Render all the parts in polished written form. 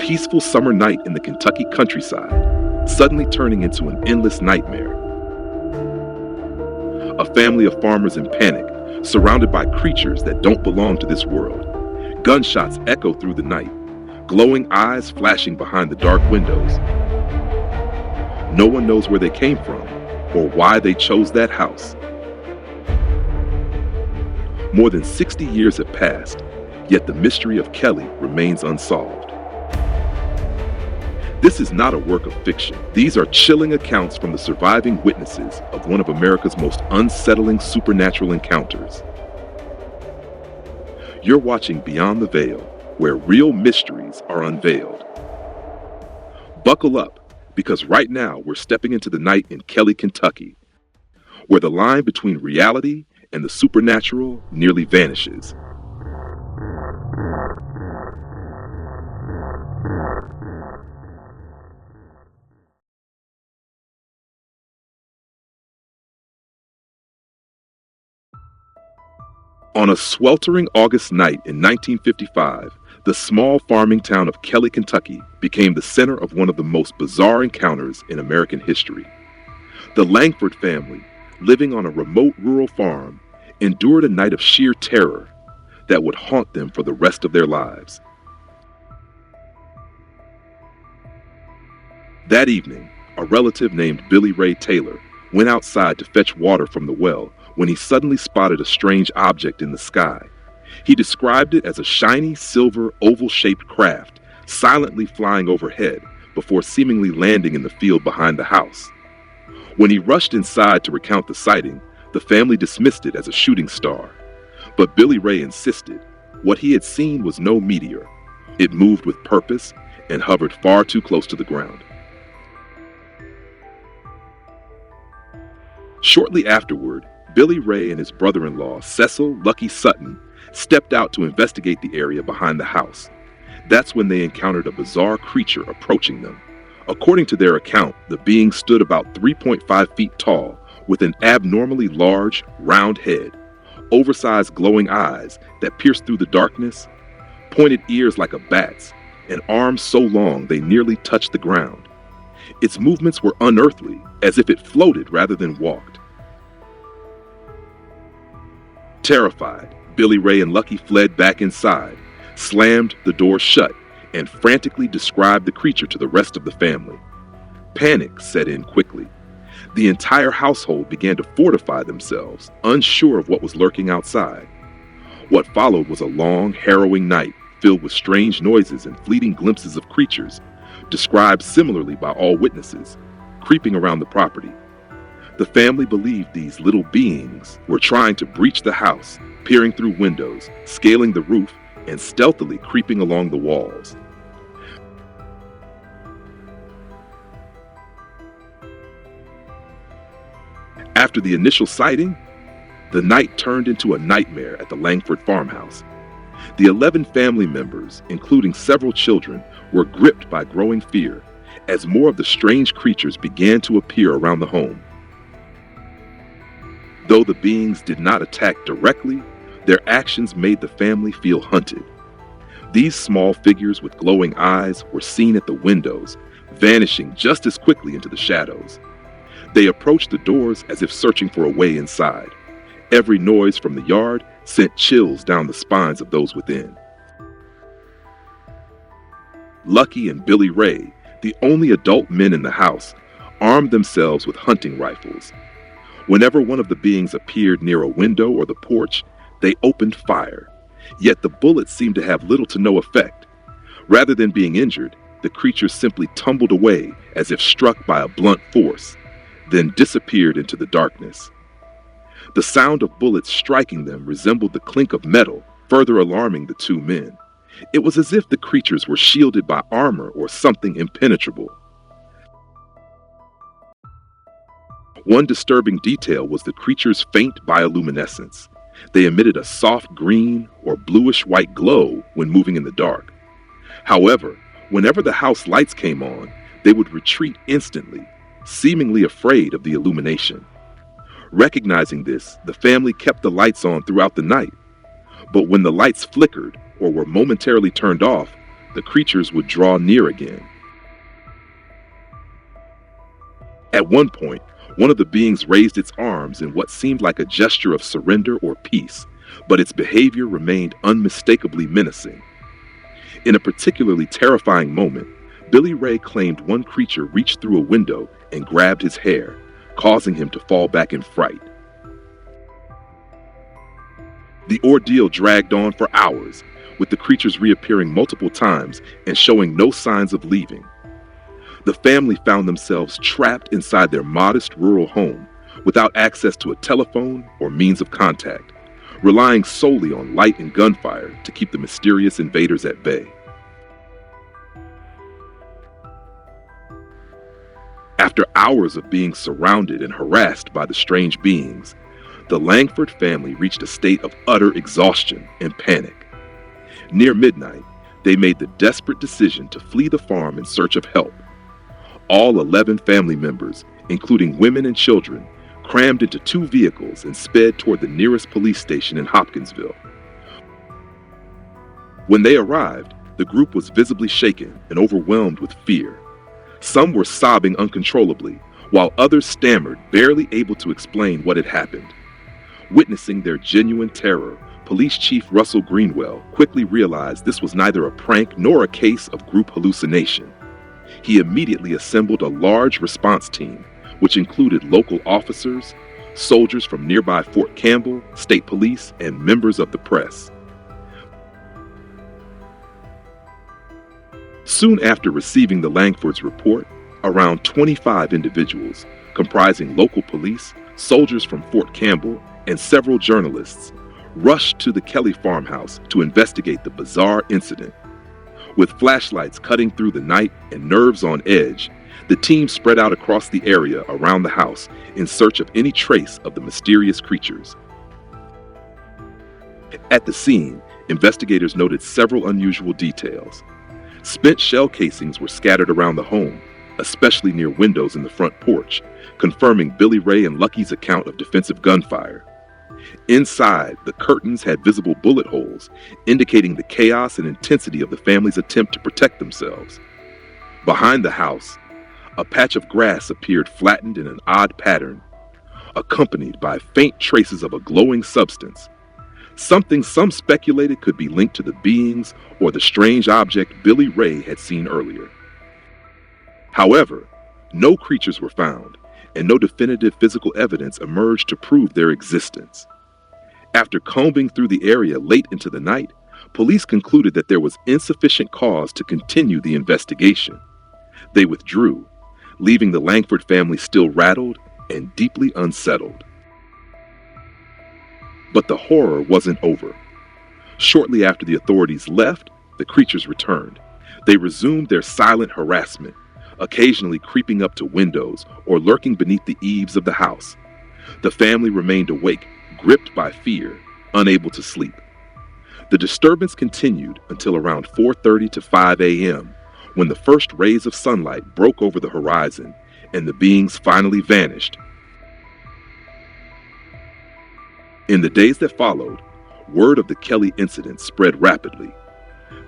peaceful summer night in the Kentucky countryside, suddenly turning into an endless nightmare. A family of farmers in panic, surrounded by creatures that don't belong to this world. Gunshots echo through the night, glowing eyes flashing behind the dark windows. No one knows where they came from or why they chose that house. More than 60 years have passed, yet the mystery of Kelly remains unsolved. This is not a work of fiction. These are chilling accounts from the surviving witnesses of one of America's most unsettling supernatural encounters. You're watching Beyond the Veil, where real mysteries are unveiled. Buckle up, because right now we're stepping into the night in Kelly, Kentucky, where the line between reality and the supernatural nearly vanishes. On a sweltering August night in 1955, the small farming town of Kelly, Kentucky became the center of one of the most bizarre encounters in American history. The Langford family, living on a remote rural farm, endured a night of sheer terror that would haunt them for the rest of their lives. That evening, a relative named Billy Ray Taylor went outside to fetch water from the well when he suddenly spotted a strange object in the sky. He described it as a shiny, silver, oval-shaped craft, silently flying overhead before seemingly landing in the field behind the house. When he rushed inside to recount the sighting, the family dismissed it as a shooting star. But Billy Ray insisted what he had seen was no meteor. It moved with purpose and hovered far too close to the ground. Shortly afterward, Billy Ray and his brother-in-law, Cecil Lucky Sutton, stepped out to investigate the area behind the house. That's when they encountered a bizarre creature approaching them. According to their account, the being stood about 3.5 feet tall, with an abnormally large, round head, oversized glowing eyes that pierced through the darkness, pointed ears like a bat's, and arms so long they nearly touched the ground. Its movements were unearthly, as if it floated rather than walked. Terrified, Billy Ray and Lucky fled back inside, slammed the door shut, and frantically described the creature to the rest of the family. Panic set in quickly. The entire household began to fortify themselves, unsure of what was lurking outside. What followed was a long, harrowing night filled with strange noises and fleeting glimpses of creatures, described similarly by all witnesses, creeping around the property. The family believed these little beings were trying to breach the house, peering through windows, scaling the roof, and stealthily creeping along the walls. After the initial sighting, the night turned into a nightmare at the Langford farmhouse. The 11 family members, including several children, were gripped by growing fear as more of the strange creatures began to appear around the home. Though the beings did not attack directly, their actions made the family feel hunted. These small figures with glowing eyes were seen at the windows, vanishing just as quickly into the shadows. They approached the doors as if searching for a way inside. Every noise from the yard sent chills down the spines of those within. Lucky and Billy Ray, the only adult men in the house, armed themselves with hunting rifles. Whenever one of the beings appeared near a window or the porch, they opened fire. Yet the bullets seemed to have little to no effect. Rather than being injured, the creatures simply tumbled away as if struck by a blunt force, then disappeared into the darkness. The sound of bullets striking them resembled the clink of metal, further alarming the two men. It was as if the creatures were shielded by armor or something impenetrable. One disturbing detail was the creature's faint bioluminescence. They emitted a soft green or bluish-white glow when moving in the dark. However, whenever the house lights came on, they would retreat instantly, seemingly afraid of the illumination. Recognizing this, the family kept the lights on throughout the night. But when the lights flickered or were momentarily turned off, the creatures would draw near again. At one point, one of the beings raised its arms in what seemed like a gesture of surrender or peace, but its behavior remained unmistakably menacing. In a particularly terrifying moment, Billy Ray claimed one creature reached through a window and grabbed his hair, causing him to fall back in fright. The ordeal dragged on for hours, with the creatures reappearing multiple times and showing no signs of leaving. The family found themselves trapped inside their modest rural home, without access to a telephone or means of contact, relying solely on light and gunfire to keep the mysterious invaders at bay. After hours of being surrounded and harassed by the strange beings, the Langford family reached a state of utter exhaustion and panic. Near midnight, they made the desperate decision to flee the farm in search of help. All 11 family members, including women and children, crammed into 2 vehicles and sped toward the nearest police station in Hopkinsville. When they arrived, the group was visibly shaken and overwhelmed with fear. Some were sobbing uncontrollably, while others stammered, barely able to explain what had happened. Witnessing their genuine terror, Police Chief Russell Greenwell quickly realized this was neither a prank nor a case of group hallucination. He immediately assembled a large response team, which included local officers, soldiers from nearby Fort Campbell, state police, and members of the press. Soon after receiving the Langfords' report, around 25 individuals, comprising local police, soldiers from Fort Campbell, and several journalists, rushed to the Kelly farmhouse to investigate the bizarre incident. With flashlights cutting through the night and nerves on edge, the team spread out across the area around the house in search of any trace of the mysterious creatures. At the scene, investigators noted several unusual details. Spent shell casings were scattered around the home, especially near windows in the front porch, confirming Billy Ray and Lucky's account of defensive gunfire. Inside, the curtains had visible bullet holes, indicating the chaos and intensity of the family's attempt to protect themselves. Behind the house, a patch of grass appeared flattened in an odd pattern, accompanied by faint traces of a glowing substance, something some speculated could be linked to the beings or the strange object Billy Ray had seen earlier. However, no creatures were found, and no definitive physical evidence emerged to prove their existence. After combing through the area late into the night, police concluded that there was insufficient cause to continue the investigation. They withdrew, leaving the Langford family still rattled and deeply unsettled. But the horror wasn't over. Shortly after the authorities left, the creatures returned. They resumed their silent harassment, occasionally creeping up to windows or lurking beneath the eaves of the house. The family remained awake, gripped by fear, unable to sleep. The disturbance continued until around 4:30 to 5 a.m., when the first rays of sunlight broke over the horizon and the beings finally vanished. In the days that followed, word of the Kelly incident spread rapidly.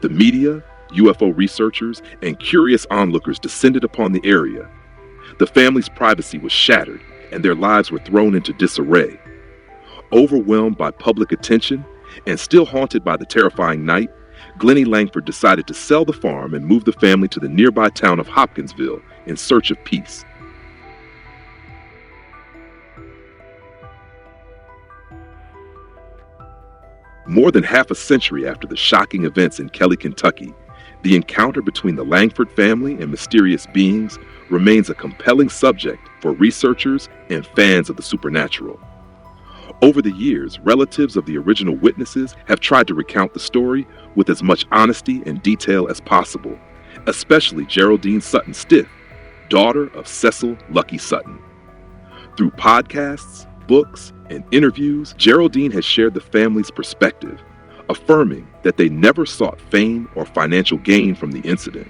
The media, UFO researchers, and curious onlookers descended upon the area. The family's privacy was shattered, and their lives were thrown into disarray. Overwhelmed by public attention, and still haunted by the terrifying night, Glennie Langford decided to sell the farm and move the family to the nearby town of Hopkinsville in search of peace. More than half a century after the shocking events in Kelly, Kentucky, the encounter between the Langford family and mysterious beings remains a compelling subject for researchers and fans of the supernatural. Over the years, relatives of the original witnesses have tried to recount the story with as much honesty and detail as possible, especially Geraldine Sutton Stiff, daughter of Cecil Lucky Sutton. Through podcasts, books, and interviews, Geraldine has shared the family's perspective, affirming that they never sought fame or financial gain from the incident.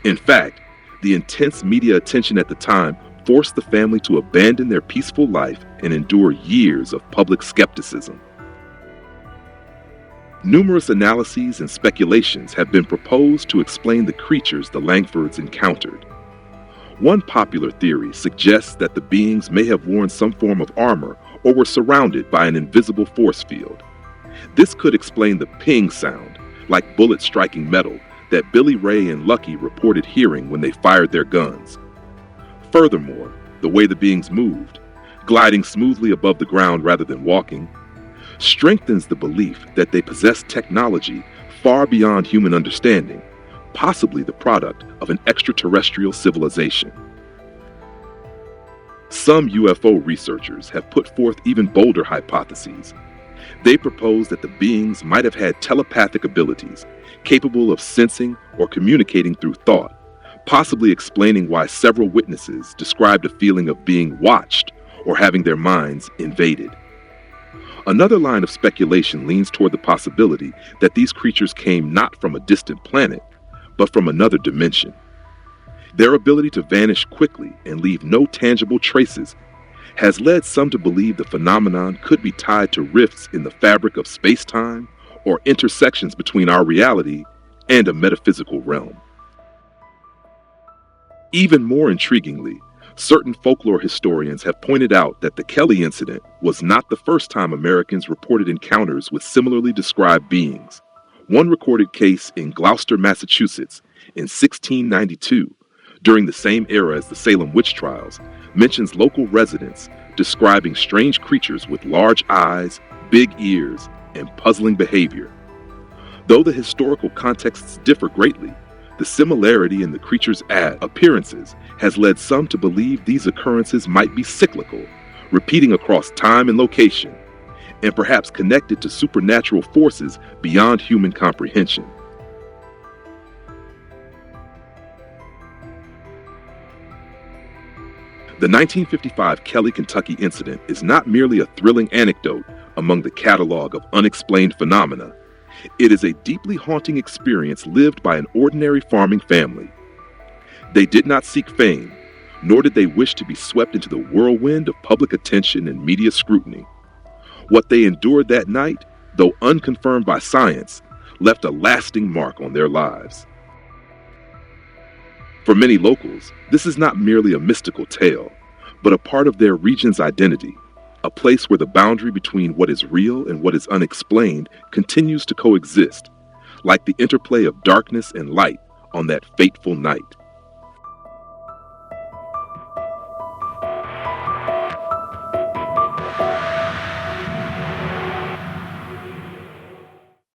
In fact, the intense media attention at the time forced the family to abandon their peaceful life and endure years of public skepticism. Numerous analyses and speculations have been proposed to explain the creatures the Langfords encountered. One popular theory suggests that the beings may have worn some form of armor or were surrounded by an invisible force field. This could explain the ping sound, like bullets striking metal, that Billy Ray and Lucky reported hearing when they fired their guns. Furthermore, the way the beings moved, gliding smoothly above the ground rather than walking, strengthens the belief that they possess technology far beyond human understanding, possibly the product of an extraterrestrial civilization. Some UFO researchers have put forth even bolder hypotheses. They propose that the beings might have had telepathic abilities, capable of sensing or communicating through thought, possibly explaining why several witnesses described a feeling of being watched or having their minds invaded. Another line of speculation leans toward the possibility that these creatures came not from a distant planet, but from another dimension. Their ability to vanish quickly and leave no tangible traces has led some to believe the phenomenon could be tied to rifts in the fabric of space-time or intersections between our reality and a metaphysical realm. Even more intriguingly, certain folklore historians have pointed out that the Kelly incident was not the first time Americans reported encounters with similarly described beings. One recorded case in Gloucester, Massachusetts, in 1692, during the same era as the Salem witch trials, mentions local residents describing strange creatures with large eyes, big ears, and puzzling behavior. Though the historical contexts differ greatly, the similarity in the creatures' appearances has led some to believe these occurrences might be cyclical, repeating across time and location, and perhaps connected to supernatural forces beyond human comprehension. The 1955 Kelly, Kentucky incident is not merely a thrilling anecdote among the catalog of unexplained phenomena. It is a deeply haunting experience lived by an ordinary farming family. They did not seek fame, nor did they wish to be swept into the whirlwind of public attention and media scrutiny. What they endured that night, though unconfirmed by science, left a lasting mark on their lives. For many locals, this is not merely a mystical tale, but a part of their region's identity, a place where the boundary between what is real and what is unexplained continues to coexist, like the interplay of darkness and light on that fateful night.